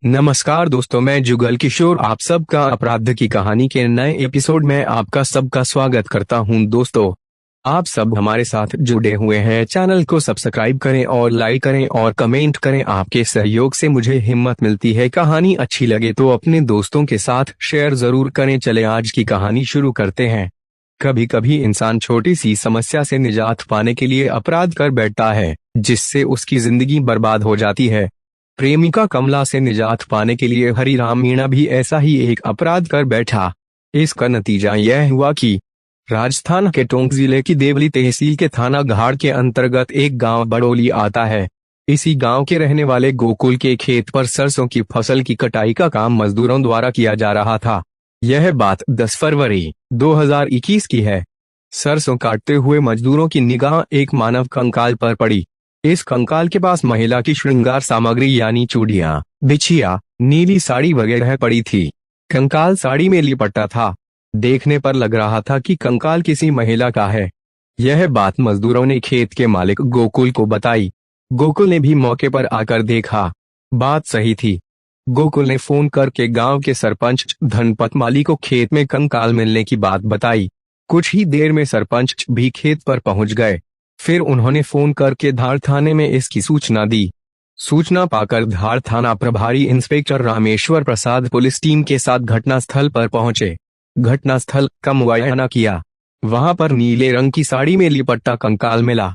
नमस्कार दोस्तों, मैं जुगल किशोर आप सबका अपराध की कहानी के नए एपिसोड में आपका सबका स्वागत करता हूं। दोस्तों, आप सब हमारे साथ जुड़े हुए हैं। चैनल को सब्सक्राइब करें और लाइक करें और कमेंट करें। आपके सहयोग से मुझे हिम्मत मिलती है। कहानी अच्छी लगे तो अपने दोस्तों के साथ शेयर जरूर करें। चले आज की कहानी शुरू करते हैं। कभी कभी इंसान छोटी सी समस्या से निजात पाने के लिए अपराध कर बैठता है, जिससे उसकी जिंदगी बर्बाद हो जाती है। प्रेमिका कमला से निजात पाने के लिए हरिराम मीणा भी ऐसा ही एक अपराध कर बैठा। इसका नतीजा यह हुआ कि राजस्थान के टोंक जिले की देवली तहसील के थाना घाड़ के अंतर्गत एक गांव बड़ोली आता है। इसी गांव के रहने वाले गोकुल के खेत पर सरसों की फसल की कटाई का काम मजदूरों द्वारा किया जा रहा था। यह बात 10 फरवरी 2021 की है। सरसों काटते हुए मजदूरों की निगाह एक मानव कंकाल पर पड़ी। इस कंकाल के पास महिला की श्रृंगार सामग्री यानी चूड़ियां, बिछिया, नीली साड़ी वगैरह पड़ी थी। कंकाल साड़ी में लिपटा था। देखने पर लग रहा था कि कंकाल किसी महिला का है। यह बात मजदूरों ने खेत के मालिक गोकुल को बताई। गोकुल ने भी मौके पर आकर देखा। बात सही थी। गोकुल ने फोन करके गांव के सरपंच धनपत माली को खेत में कंकाल मिलने की बात बताई। कुछ ही देर में सरपंच भी खेत पर पहुंच गए। फिर उन्होंने फोन करके धार थाने में इसकी सूचना दी। सूचना पाकर धार थाना प्रभारी inspector Rameshwar Prasad police team के साथ घटनास्थल पर पहुंचे। घटनास्थल का मुआयना किया। वहां पर नीले रंग की साड़ी में लिपटा कंकाल मिला।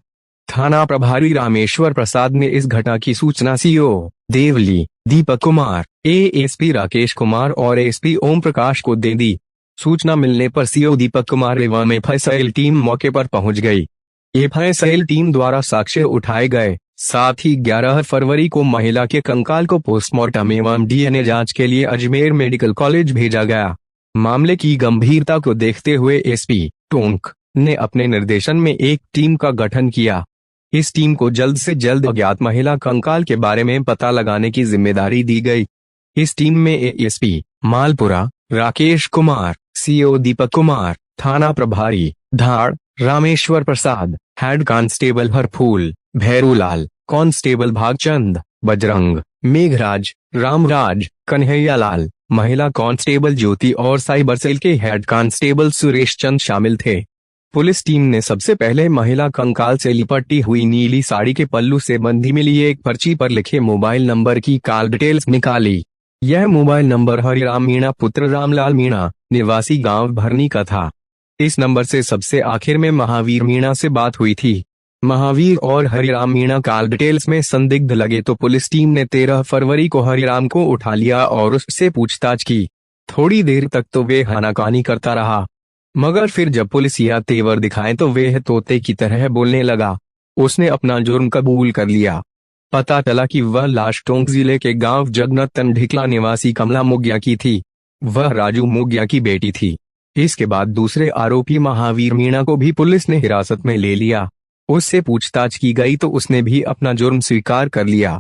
थाना प्रभारी रामेश्वर प्रसाद ने इस घटना की सूचना सीओ देवली दीपक कुमार, एएसपी राकेश कुमार और एसपी ओम प्रकाश को दे दी। सूचना मिलने पर सीओ दीपक कुमार एवं एफएसएल टीम मौके पर पहुंच गई। एफएसएल टीम द्वारा साक्ष्य उठाए गए। साथ ही 11 फरवरी को महिला के कंकाल को पोस्टमार्टम एवं डीएनए जांच के लिए अजमेर मेडिकल कॉलेज भेजा गया। मामले की गंभीरता को देखते हुए एसपी टोंक ने अपने निर्देशन में एक टीम का गठन किया। इस टीम को जल्द से जल्द अज्ञात महिला कंकाल के बारे में पता लगाने की जिम्मेदारी दी गई। इस टीम में एएसपी मालपुरा राकेश कुमार, सीओ दीपक कुमार, थाना प्रभारी Dhar Rameshwar Prasad, head constable Harphool, Bhairulal, constable Bhagchand, Bajrang, Meghraj, Ramraj, Kanhaiyalal, महिला कांस्टेबल ज्योति और साइबर सेल के हेड कांस्टेबल सुरेश चंद शामिल थे। पुलिस टीम ने सबसे पहले महिला कंकाल से लिपटी हुई नीली साड़ी के पल्लू से बंधी मिली एक पर्ची पर लिखे मोबाइल नंबर की कॉल डिटेल्स निकाली। यह मोबाइल नंबर हरिराम मीणा पुत्र रामलाल मीणा निवासी गांव भरनी का था। इस नंबर से सबसे आखिर में महावीर मीणा से बात हुई थी। महावीर और हरिराम मीणा कॉल डिटेल्स में संदिग्ध लगे तो पुलिस टीम ने 13 फरवरी को हरिराम को उठा लिया और उससे पूछताछ की। थोड़ी देर तक तो वे हानाकानी करता रहा, मगर फिर जब पुलिस यह तेवर दिखाए तो वह तोते की तरह बोलने लगा। उसने अपना जुर्म कबूल कर लिया। पता चला कि वह लाश टोंक जिले के गांव जगन्नाथन ढिकला निवासी कमला मोग्या की थी। वह राजू मोग्या की बेटी थी। इसके बाद दूसरे आरोपी महावीर मीणा को भी पुलिस ने हिरासत में ले लिया। उससे पूछताछ की गई तो उसने भी अपना जुर्म स्वीकार कर लिया।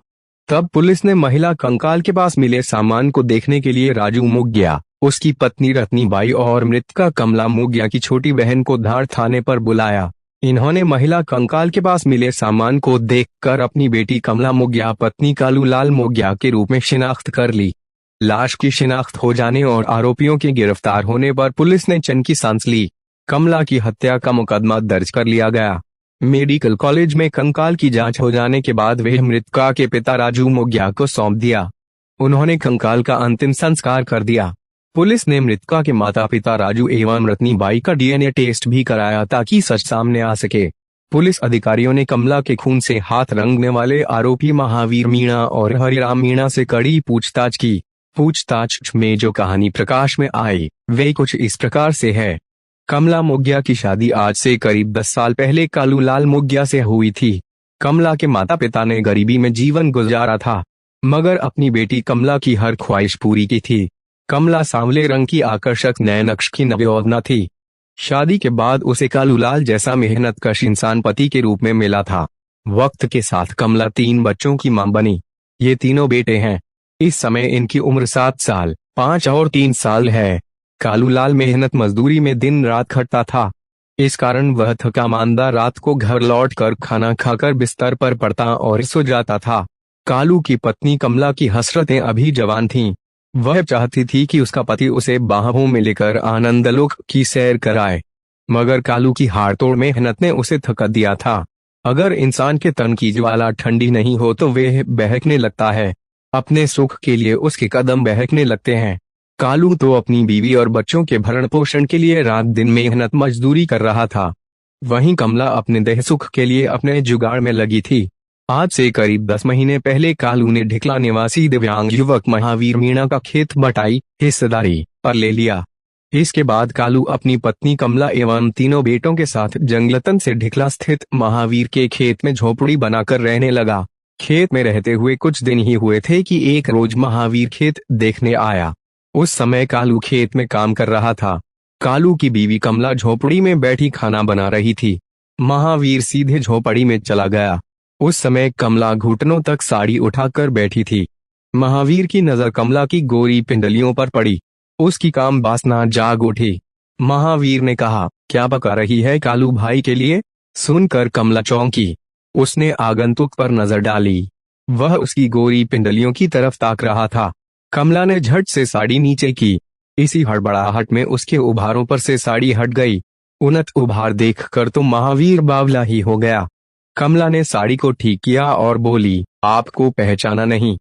तब पुलिस ने महिला कंकाल के पास मिले सामान को देखने के लिए राजू मोग्या, उसकी पत्नी रत्नीबाई और मृतका कमला मोग्या की छोटी बहन को धार थाने पर बुलाया। इन्होंने महिला कंकाल के पास मिले सामान को देखकर अपनी बेटी कमला मोग्या पत्नी कालूलाल मोग्या के रूप में शिनाख्त कर ली। लाश की शिनाख्त हो जाने और आरोपियों के गिरफ्तार होने पर पुलिस ने चैन की सांस ली। कमला की हत्या का मुकदमा दर्ज कर लिया गया। मेडिकल कॉलेज में कंकाल की जांच हो जाने के बाद वह मृतका के पिता राजू मोग्या को सौंप दिया। उन्होंने कंकाल का अंतिम संस्कार कर दिया। पुलिस ने मृतका के माता पिता राजू एवं रत्नीबाई का डीएनए टेस्ट भी कराया ताकि सच सामने आ सके। पुलिस अधिकारियों ने कमला के खून से हाथ रंगने वाले आरोपी महावीर मीणा और हरिराम मीणा से कड़ी पूछताछ की। पूछताछ में जो कहानी प्रकाश में आई वे कुछ इस प्रकार से है। कमला मोग्या की शादी आज से करीब 10 साल पहले कालूलाल मोग्या से हुई थी। कमला के माता पिता ने गरीबी में जीवन गुजारा था, मगर अपनी बेटी कमला की हर ख्वाहिश पूरी की थी। कमला सांवले रंग की आकर्षक नयनक्ष की नवयौवना थी। शादी के बाद उसे कालूलाल जैसा मेहनतकश इंसान पति के रूप में मिला था। वक्त के साथ कमला 3 बच्चों की मां बनी। ये तीनों बेटे हैं। इस समय इनकी उम्र 7 साल, 5 और 3 साल है। कालूलाल मेहनत मजदूरी में दिन रात खटता था। इस कारण वह थका मांदा रात को घर लौटकर खाना खाकर बिस्तर पर पड़ता और सो जाता था। कालू की पत्नी कमला की हसरतें अभी जवान थीं। वह चाहती थी कि उसका पति उसे बाहों में लेकर आनंदलोक की सैर कराए, मगर कालू की हाड़तोड़ मेहनत ने उसे थका दिया था। अगर इंसान के तन की ज्वाला ठंडी नहीं हो तो वह बहकने लगता है। अपने सुख के लिए उसके कदम बहकने लगते हैं। कालू तो अपनी बीवी और बच्चों के भरण पोषण के लिए रात दिन मेहनत मजदूरी कर रहा था। वहीं कमला अपने देह सुख के लिए अपने जुगाड़ में लगी थी। आज से करीब 10 महीने पहले कालू ने ढिकला निवासी दिव्यांग युवक महावीर मीणा का खेत बटाई हिस्सेदारी पर ले लिया। इसके बाद कालू अपनी पत्नी कमला एवं तीनों बेटों के साथ जंगलतन से ढिकला स्थित महावीर के खेत में झोपड़ी बनाकर रहने लगा। खेत में रहते हुए कुछ दिन ही हुए थे कि एक रोज महावीर खेत देखने आया। उस समय कालू खेत में काम कर रहा था। कालू की बीवी कमला झोपड़ी में बैठी खाना बना रही थी। महावीर सीधे झोपड़ी में चला गया। उस समय कमला घुटनों तक साड़ी उठाकर बैठी थी। महावीर की नजर कमला की गोरी पिंडलियों पर पड़ी। उसकी काम वासना जाग उठी। महावीर ने कहा, क्या पका रही है कालू भाई के लिए? सुनकर कमला चौंकी। उसने आगंतुक पर नजर डाली। वह उसकी गोरी पिंडलियों की तरफ ताक रहा था। कमला ने झट से साड़ी नीचे की। इसी हड़बड़ाहट में उसके उभारों पर से साड़ी हट गई। उन्नत उभार देखकर तो महावीर बावला ही हो गया। कमला ने साड़ी को ठीक किया और बोली, आपको पहचाना नहीं?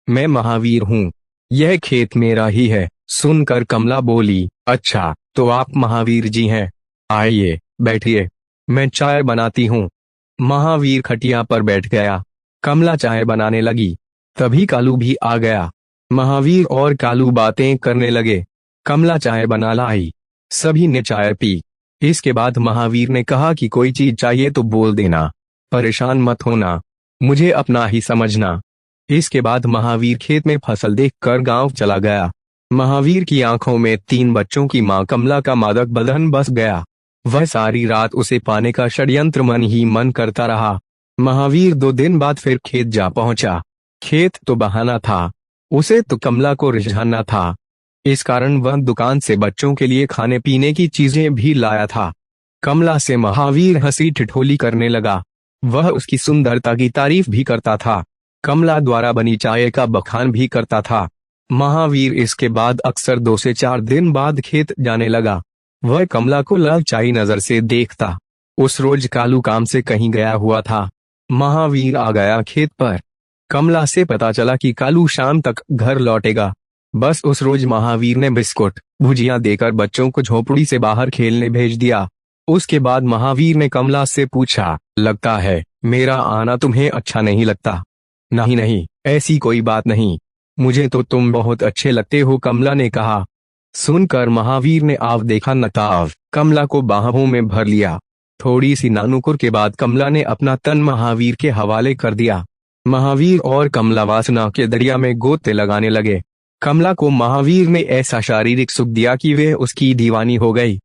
मैं महावीर हूँ। यह खेत मेरा ही है। सुनकर कमला बोली, अच्छा तो आप महावीर जी हैं। आइए बैठिए, मैं चाय बनाती हूँ। महावीर खटिया पर बैठ गया। कमला चाय बनाने लगी। तभी कालू भी आ गया। महावीर और कालू बातें करने लगे। कमला चाय बना लाई। सभी ने चाय पी। इसके बाद महावीर ने कहा कि कोई चीज चाहिए तो बोल देना, परेशान मत होना, मुझे अपना ही समझना। इसके बाद महावीर खेत में फसल देखकर गांव चला गया। महावीर की आंखों में 3 बच्चों की मां कमला का मादक बदन बस गया। वह सारी रात उसे पाने का षड्यंत्र मन ही मन करता रहा। महावीर 2 दिन बाद फिर खेत जा पहुंचा। खेत तो बहाना था, उसे तो कमला को रिझाना था। इस कारण वह दुकान से बच्चों के लिए खाने पीने की चीजें भी लाया था। कमला से महावीर हंसी ठिठोली करने लगा। वह उसकी सुंदरता की तारीफ भी करता था। कमला द्वारा बनी चाय का बखान भी करता था। महावीर इसके बाद अक्सर 2 से 4 दिन बाद खेत जाने लगा। वह कमला को लालचाई नजर से देखता। उस रोज कालू काम से कहीं गया हुआ था। महावीर आ गया खेत पर। कमला से पता चला कि कालू शाम तक घर लौटेगा। बस उस रोज महावीर ने बिस्कुट भुजिया देकर बच्चों को झोपड़ी से बाहर खेलने भेज दिया। उसके बाद महावीर ने कमला से पूछा, लगता है मेरा आना तुम्हें अच्छा नहीं लगता? नहीं नहीं, ऐसी कोई बात नहीं, मुझे तो तुम बहुत अच्छे लगते हो, कमला ने कहा। सुनकर महावीर ने आव देखा नताव कमला को बाहों में भर लिया। थोड़ी सी नानुकुर के बाद कमला ने अपना तन महावीर के हवाले कर दिया। महावीर और कमला वासना के दरिया में गोते लगाने लगे। कमला को महावीर ने ऐसा शारीरिक सुख दिया कि वह उसकी दीवानी हो गई।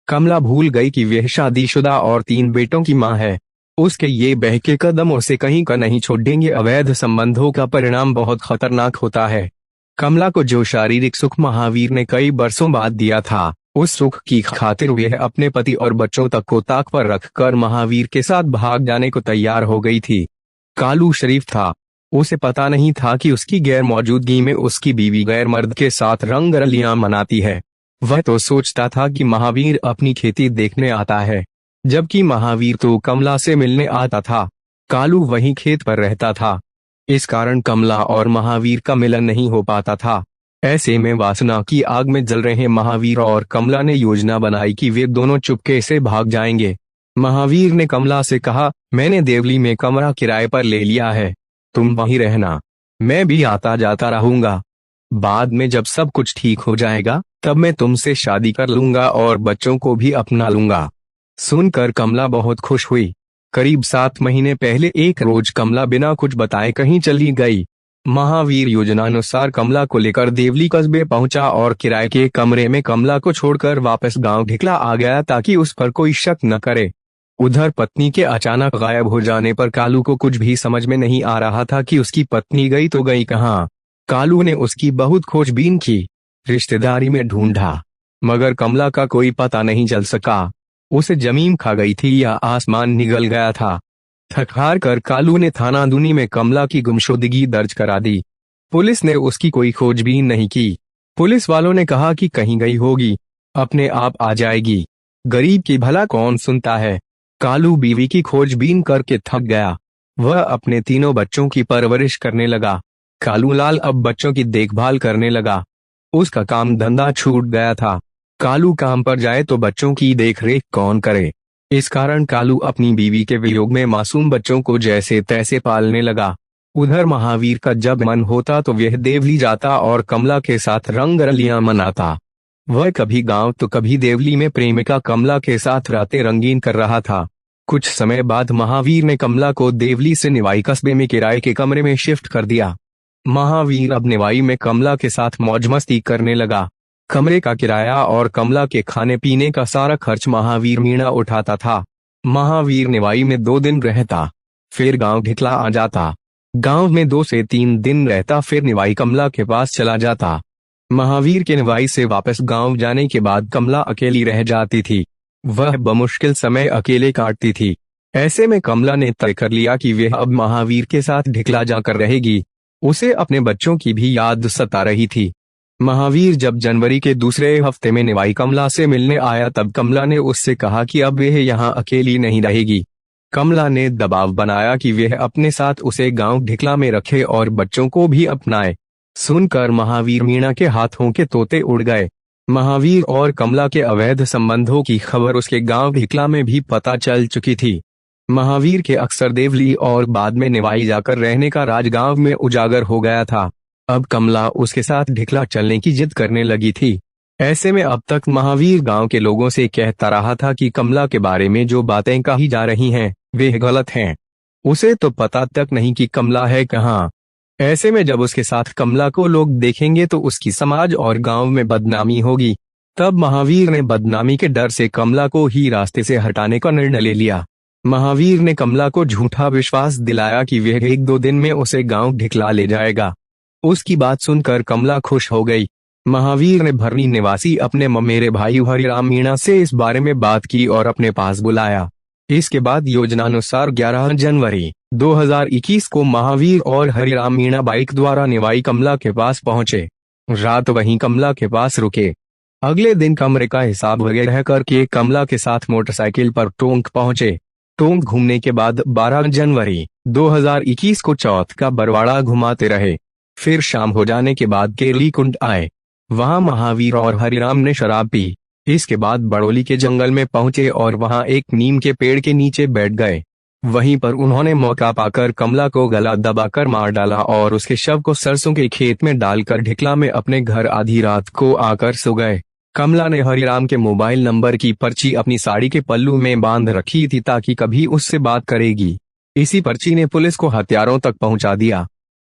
कमला भूल गई कि वह शादीशुदा और 3 बेटों की मां है। उसके ये बहके कदम उसे कहीं का नहीं छोड़ेंगे। अवैध संबंधों का परिणाम बहुत खतरनाक होता है। कमला को जो शारीरिक सुख महावीर ने कई बरसों बाद दिया था, उस सुख की खातिर वह अपने पति और बच्चों तक को ताक पर रखकर महावीर के साथ भाग जाने को तैयार हो गई थी। कालू शरीफ था। उसे पता नहीं था कि उसकी गैर मौजूदगी में उसकी बीवी गैर मर्द के साथ रंगरलियां मनाती है। वह तो सोचता था कि महावीर अपनी खेती देखने आता है, जबकि महावीर तो कमला से मिलने आता था। कालू वहीं खेत पर रहता था। इस कारण कमला और महावीर का मिलन नहीं हो पाता था। ऐसे में वासना की आग में जल रहे महावीर और कमला ने योजना बनाई कि वे दोनों चुपके से भाग जाएंगे। महावीर ने कमला से कहा, मैंने देवली में कमरा किराए पर ले लिया है, तुम वहीं रहना, मैं भी आता जाता रहूंगा। बाद में जब सब कुछ ठीक हो जाएगा तब मैं तुमसे शादी कर लूंगा और बच्चों को भी अपना लूंगा। सुनकर कमला बहुत खुश हुई। करीब 7 महीने पहले एक रोज कमला बिना कुछ बताए कहीं चली गई। महावीर योजनानुसार कमला को लेकर देवली कस्बे पहुंचा और किराए के कमरे में कमला को छोड़कर वापस गांव ढिकला आ गया ताकि उस पर कोई शक न करे। उधर पत्नी के अचानक गायब हो जाने पर कालू को कुछ भी समझ में नहीं आ रहा था कि उसकी पत्नी गई तो गई कहाँ। कालू ने उसकी बहुत खोजबीन की, रिश्तेदारी में ढूंढा, मगर कमला का कोई पता नहीं चल सका। उसे जमीन खा गई थी या आसमान निगल गया था। थक हार कर कालू ने थाना दूनी में कमला की गुमशुदगी दर्ज करा दी। पुलिस ने उसकी कोई खोजबीन नहीं की। पुलिस वालों ने कहा कि कहीं गई होगी, अपने आप आ जाएगी, गरीब की भला कौन सुनता है। कालू बीवी की खोजबीन करके थक गया। वह अपने तीनों बच्चों की परवरिश करने लगा। कालू लाल अब बच्चों की देखभाल करने लगा। उसका काम धंधा छूट गया था। कालू काम पर जाए तो बच्चों की देखरेख कौन करे। इस कारण कालू अपनी बीवी के वियोग में मासूम बच्चों को जैसे तैसे पालने लगा। उधर महावीर का जब मन होता तो वह देवली जाता और कमला के साथ रंगरलियां मनाता। वह कभी गांव तो कभी देवली में प्रेमिका कमला के साथ रातें रंगीन कर रहा था। कुछ समय बाद महावीर ने कमला को देवली से निवाई कस्बे में किराए के कमरे में शिफ्ट कर दिया। महावीर अब निवाई में कमला के साथ मौज मस्ती करने लगा। कमरे का किराया और कमला के खाने पीने का सारा खर्च महावीर मीणा उठाता था। महावीर निवाई में 2 दिन रहता, फिर गांव ढिकला आ जाता। गांव में 2 से 3 दिन रहता, फिर निवाई कमला के पास चला जाता। महावीर के निवाई से वापस गांव जाने के बाद कमला अकेली रह जाती थी। वह बमुश्किल समय अकेले काटती थी। ऐसे में कमला ने तय कर लिया कि वह अब महावीर के साथ ढिकला जाकर रहेगी। उसे अपने बच्चों की भी याद सता रही थी। महावीर जब जनवरी के दूसरे हफ्ते में निवाई कमला से मिलने आया तब कमला ने उससे कहा कि अब वह यहाँ अकेली नहीं रहेगी। कमला ने दबाव बनाया कि वह अपने साथ उसे गांव ढिकला में रखे और बच्चों को भी अपनाए। सुनकर महावीर मीणा के हाथों के तोते उड़ गए। महावीर और कमला के अवैध संबंधों की खबर उसके गांव ढिकला में भी पता चल चुकी थी। महावीर के अक्सर देवली और बाद में निवाई जाकर रहने का राज गांव में उजागर हो गया था। अब कमला उसके साथ ढिकला चलने की जिद करने लगी थी। ऐसे में अब तक महावीर गांव के लोगों से कहता रहा था कि कमला के बारे में जो बातें कही जा रही हैं वे गलत हैं। उसे तो पता तक नहीं कि कमला है कहाँ। ऐसे में जब उसके साथ कमला को लोग देखेंगे तो उसकी समाज और गांव में बदनामी होगी। तब महावीर ने बदनामी के डर से कमला को ही रास्ते से हटाने का निर्णय ले लिया। महावीर ने कमला को झूठा विश्वास दिलाया कि वह 1-2 दिन में उसे गांव ढिकला ले जाएगा। उसकी बात सुनकर कमला खुश हो गई। महावीर ने भरनी निवासी अपने ममेरे भाई हरिराम मीणा से इस बारे में बात की और अपने पास बुलाया। इसके बाद योजनानुसार 11 जनवरी 2021 को महावीर और हरिराम मीणा बाइक द्वारा निवाई कमला के पास पहुंचे। रात वहीं कमला के पास रुके। अगले दिन कमरे का हिसाब वगैरह करके कमला के साथ मोटरसाइकिल पर टोंक पहुंचे। टोंक घूमने के बाद 12 जनवरी 2021 को चौथ का बरवाड़ा घुमाते रहे। फिर शाम हो जाने के बाद केरली कुंड आए। वहां महावीर और हरिराम ने शराब पी। इसके बाद बड़ोली के जंगल में पहुंचे और वहां एक नीम के पेड़ के नीचे बैठ गए। वहीं पर उन्होंने मौका पाकर कमला को गला दबाकर मार डाला और उसके शव को सरसों के खेत में डालकर ढिकला में अपने घर आधी रात को आकर सो गए। कमला ने हरिराम के मोबाइल नंबर की पर्ची अपनी साड़ी के पल्लू में बांध रखी थी ताकि कभी उससे बात करेगी। इसी पर्ची ने पुलिस को हत्यारों तक पहुंचा दिया।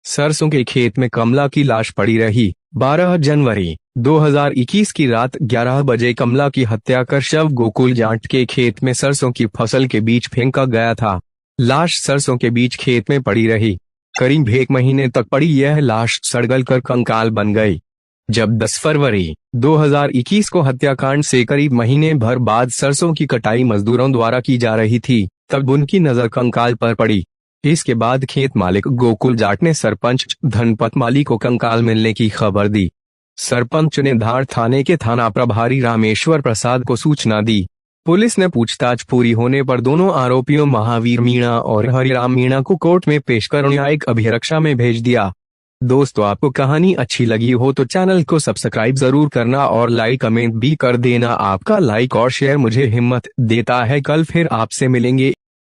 सरसों के खेत में कमला की लाश पड़ी रही। 12 जनवरी 2021 की रात 11 बजे कमला की हत्या कर शव गोकुल जाट के खेत में सरसों की फसल के बीच फेंका गया था। लाश सरसों के बीच खेत में पड़ी रही। करीब 1 महीने तक पड़ी यह लाश सड़गल कर कंकाल बन गई। जब 10 फरवरी 2021 को हत्याकांड से करीब महीने भर बाद सरसों की कटाई मजदूरों द्वारा की जा रही थी, तब उनकी नजर कंकाल पर पड़ी। इसके बाद खेत मालिक गोकुल जाट ने सरपंच धनपत माली को कंकाल मिलने की खबर दी। सरपंच ने धार थाने के थाना प्रभारी रामेश्वर प्रसाद को सूचना दी। पुलिस ने पूछताछ पूरी होने पर दोनों आरोपियों महावीर मीणा और हरिराम मीणा को कोर्ट में पेश कर न्यायिक अभिरक्षा में भेज दिया। दोस्तों, आपको कहानी अच्छी लगी हो तो चैनल को सब्सक्राइब जरूर करना और लाइक कमेंट भी कर देना। आपका लाइक और शेयर मुझे हिम्मत देता है। कल फिर आपसे मिलेंगे।